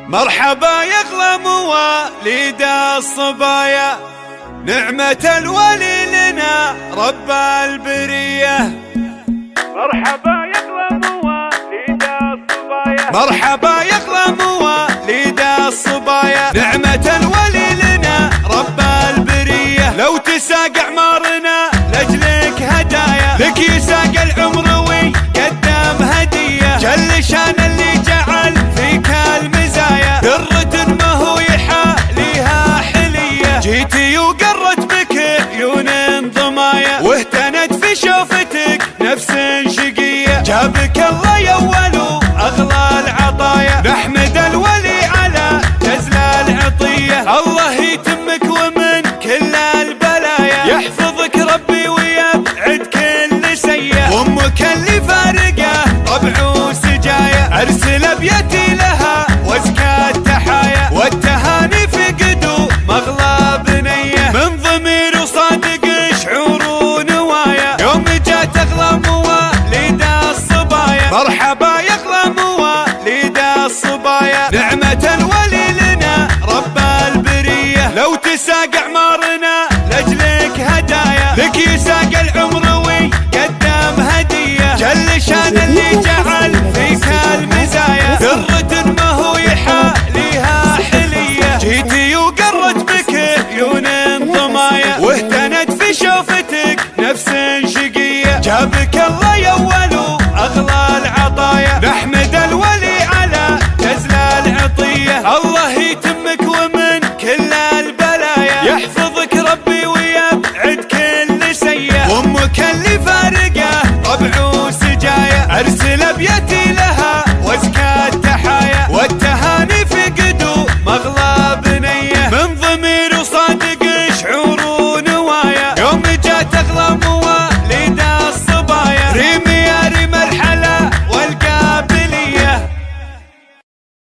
مرحبا يغلى مواليد الصبايا، نعمة الولي لنا رب البرية. مرحبا يغلى مواليد الصبايا، مرحبا يغلى مواليد الصبايا، نعمة الولي لنا رب البرية. لو تساق اعمارنا لاجلك هدايا، لك يساق العمر ويقدم هدية. جل شان اللي جعل فيك المزايا، درة ما هو يحاليها حلية. جيتي وقرت بك عيون ضمايا، واهتنت في شوفتك نفس شقية. جابك الله يا ولو اغلى العطايا، نحمد الولي على جزل العطية. الله يتمك ومن كل البلايا، يحفظك ربي ويبعد كل سيء. وامك اللي فارقه طبع وسجايا، ارسل ابيتي لها وازكى التحايا. والتهاني في قدوم اغلى بنيه، من ضمير وصادق شعور ونوايا. يوم جات اغلى مواليد الصبايا، مرحبا يغلى مواليد الصبايا، نعمة